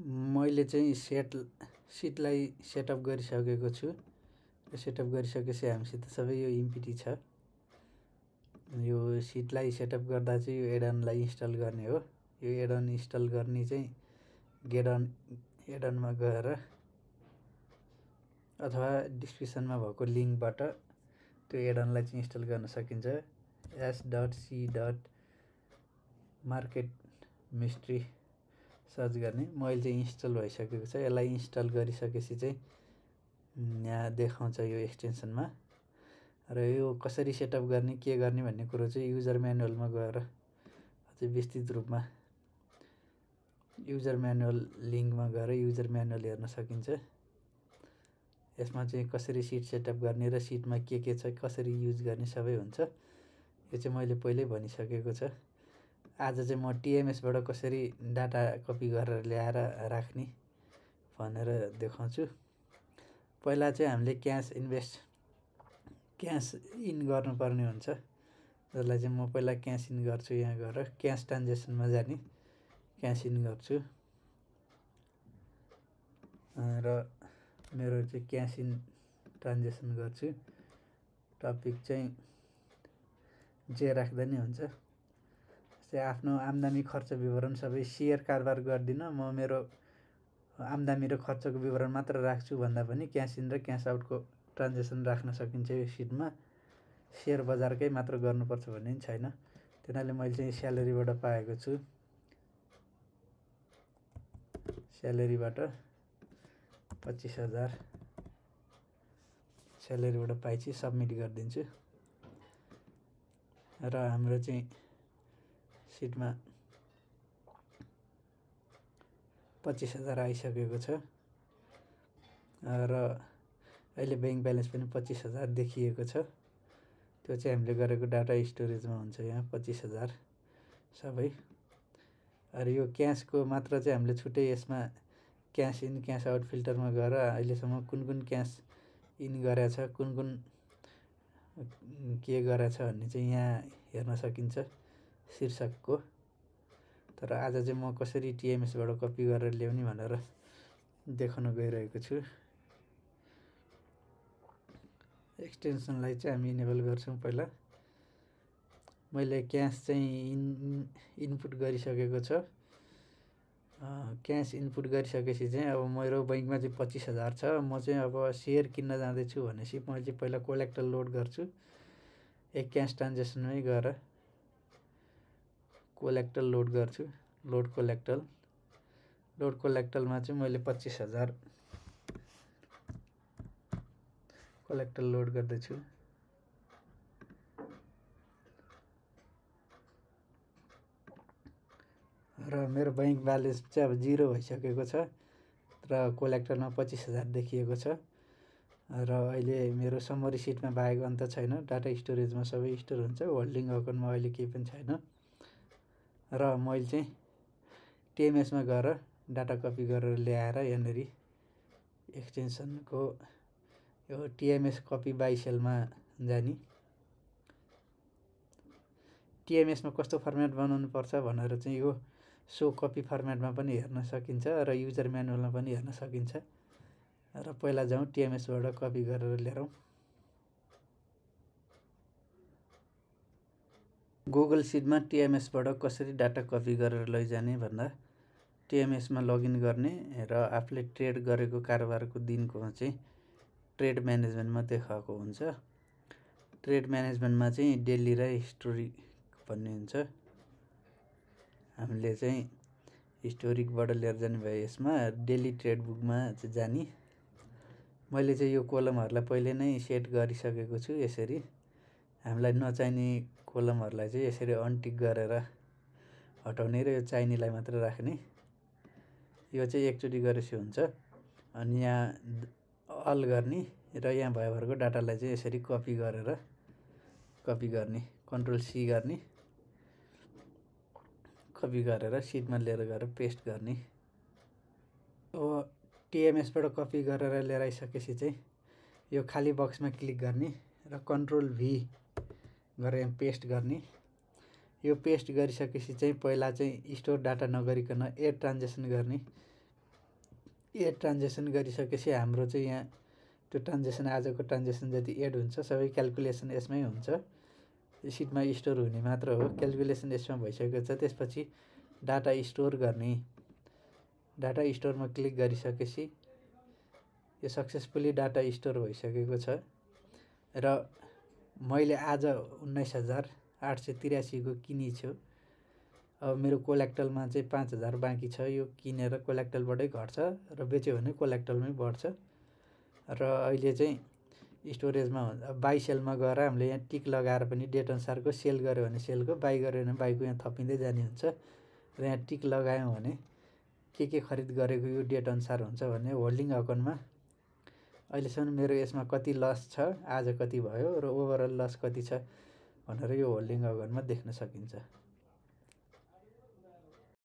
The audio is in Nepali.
मैले चाहिँ सिटलाई सेटअप गरिसकेको छु र सेटअप गरिसकेपछि हामीसित सबै यो इम्पिटी छ। यो सिटलाई सेटअप गर्दा चाहिँ यो एडनलाई इन्स्टल गर्ने हो। यो एडन इन्स्टल गर्ने चाहिँ एडनमा गएर अथवा डिस्क्रिप्सनमा भएको लिङ्कबाट त्यो एडनलाई चाहिँ इन्स्टल गर्न सकिन्छ। s.c.market mystery सर्च गर्ने। मैले चाहिँ इन्स्टल भइसकेको छ। यसलाई इन्स्टल गरिसकेपछि चाहिँ यहाँ देखाउँछ यो एक्सटेन्सनमा। र यो कसरी सेटअप गर्ने के गर्ने भन्ने कुरो चाहिँ युजर म्यानुअलमा गएर अझै विस्तृत रूपमा युजर म्यानुअल लिङ्कमा गएर युजर म्यानुअल हेर्न सकिन्छ। यसमा चाहिँ कसरी सिट सेटअप गर्ने र सिटमा के छ कसरी युज गर्ने सबै हुन्छ। यो चाहिँ मैले पहिल्यै भनिसकेको छ। आज चाहिँ म टिएमएसबाट कसरी डाटा कपी गरेर ल्याएर राख्ने भनेर देखाउँछु। पहिला चाहिँ हामीले क्यास इन गर्नुपर्ने हुन्छ, जसलाई चाहिँ म पहिला क्यास इन गर्छु। यहाँ गएर क्यास ट्रान्जेक्सनमा जाने क्यास इन गर्छु र मेरो चाहिँ क्यास इन ट्रान्जेक्सन गर्छु। टपिक चाहिँ जे राख्दा नि हुन्छ। जस्तै आफ्नो आम्दानी खर्च विवरण सबै सेयर कारोबार गर्दिनँ म, मेरो आम्दानी र खर्चको विवरण मात्र राख्छु भन्दा पनि क्यास इन र क्यास आउटको ट्रान्जेक्सन राख्न सकिन्छ यो सिटमा। सेयर बजारकै मात्र गर्नुपर्छ भन्ने पनि छैन। त्यही मैले चाहिँ स्यालेरीबाट पाएको छु। स्यालेरीबाट 25,000 स्यालेरीबाट पाएपछि सबमिट गरिदिन्छु र हाम्रो चाहिँ सिटमा 25,000 आइसकेको छ र अहिले ब्याङ्क ब्यालेन्स पनि 25,000 देखिएको छ। त्यो चाहिँ हामीले गरेको डाटा स्टोरेजमा हुन्छ यहाँ 25,000 सबै। र यो क्यासको मात्र चाहिँ हामीले छुट्टै यसमा क्यास इन क्यास आउट फिल्टरमा गएर अहिलेसम्म कुन क्यास इन गरेछ कुन के गरेछ भन्ने चाहिँ यहाँ हेर्न सकिन्छ शीर्षकको। तर आज चाहिँ म कसरी टिएमएसबाट कपी गरेर ल्याउने भनेर देखाउन गइरहेको छु। एक्सटेन्सनलाई चाहिँ हामी इनेबल गर्छौँ। पहिला मैले क्यास चाहिँ इनपुट गरिसकेको छ। क्यास इनपुट गरिसकेपछि चाहिँ अब मेरो बैङ्कमा चाहिँ 25,000 छ। म चाहिँ अब सेयर किन्न जाँदैछु भनेपछि मैले चाहिँ पहिला कोलेक्टर लोड गर्छु। एक क्यास ट्रान्जेक्सनमै गएर कोलेक्टर लोड गर्छु। लोड कोलेक्टरमा चाहिँ मैले 25,000 कोलेक्टर लोड गर्दैछु। र मेरो ब्याङ्क ब्यालेन्स चाहिँ अब 0 भइसकेको छ र कोलेक्टरमा 25,000 देखिएको छ। र अहिले मेरो समरी सिटमा बाहेक अन्त छैन। डाटा स्टोरेजमा सबै स्टोर हुन्छ। होल्डिङ अकाउन्टमा अहिले केही पनि छैन। र मैले चाहिँ टिएमएसमा गएर डाटा कपी गरेर ल्याएर यहाँनिर एक्सटेन्सनको यो टिएमएस कपी बाई सेलमा जाने। टिएमएसमा कस्तो फर्मेट बनाउनु पर्छ भनेर चाहिँ यो सो कपी फर्मेटमा पनि हेर्न सकिन्छ र युजर म्यानुअलमा पनि हेर्न सकिन्छ। र पहिला जाउँ टिएमएसबाट कपी गरेर ल्याउँ। गुगल सिटमा टिएमएसबाट कसरी डाटा कपी गरेर लैजाने भन्दा टिएमएसमा लगइन गर्ने र आफूले ट्रेड गरेको कारोबारको दिनको चाहिँ ट्रेड म्यानेजमेन्टमा देखाएको हुन्छ। ट्रेड म्यानेजमेन्टमा चाहिँ डेली र हिस्टोरिक भन्ने हुन्छ। हामीले चाहिँ हिस्टोरिकबाट लिएर जाने भए यसमा डेली ट्रेड बुकमा चाहिँ जाने। मैले चाहिँ यो कोलमहरूलाई पहिले नै सेट गरिसकेको छु। यसरी हामीलाई नचाहिने कोलमहरूलाई चाहिँ यसरी अनटिक गरेर हटाउने र यो चाहिनेलाई मात्र राख्ने। यो चाहिँ एकचोटि गरेपछि हुन्छ। अनि यहाँ अल गर्ने र यहाँ भएभरको डाटालाई चाहिँ यसरी कपी गर्ने कन्ट्रोल सी गर्ने, कपी गरेर सिटमा लिएर गएर पेस्ट गर्ने। अब टिएमएसबाट कपी गरेर लिएर आइसकेपछि चाहिँ यो खाली बक्समा क्लिक गर्ने र कन्ट्रोल भी गरेर पेस्ट गर्ने। यो पेस्ट गरिसकेपछि चाहिँ पहिला चाहिँ स्टोर डाटा नगरिकन एड ट्रान्जेक्सन गर्ने। एड ट्रान्जेक्सन गरिसकेपछि हाम्रो चाहिँ यहाँ त्यो ट्रान्जेक्सन आजको ट्रान्जेक्सन जति एड हुन्छ सबै क्यालकुलेसन यसमै हुन्छ। सिटमा स्टोर हुने मात्र हो, क्यालकुलेसन यसमा भइसकेको छ। त्यसपछि डाटा स्टोर गर्ने, डाटा स्टोरमा क्लिक गरिसकेपछि यो सक्सेसफुली डाटा स्टोर भइसकेको छ र मैले आज 19,883 को किनेछु। अब मेरो कोलेक्टलमा चाहिँ 5,000 बाँकी छ। यो किनेर कोलेक्टलबाटै घट्छ र बेच्यो भने कोलेक्टलमै बढ्छ। र अहिले चाहिँ स्टोरेजमा बाई सेलमा गएर हामीले यहाँ टिक लगाएर पनि डेट अनुसारको सेल गऱ्यो भने सेलको, बाई गऱ्यो भने बाईको यहाँ थपिँदै जाने हुन्छ। र यहाँ टिक लगायौँ भने के खरिद गरेको यो डेट अनुसार हुन्छ भने होल्डिङ अकाउन्टमा अहिलेसम्म मेरो यसमा कति लस छ, आज कति भयो र ओभरअल लस कति छ भनेर यो होल्डिङ अकाउन्टमा देख्न सकिन्छ।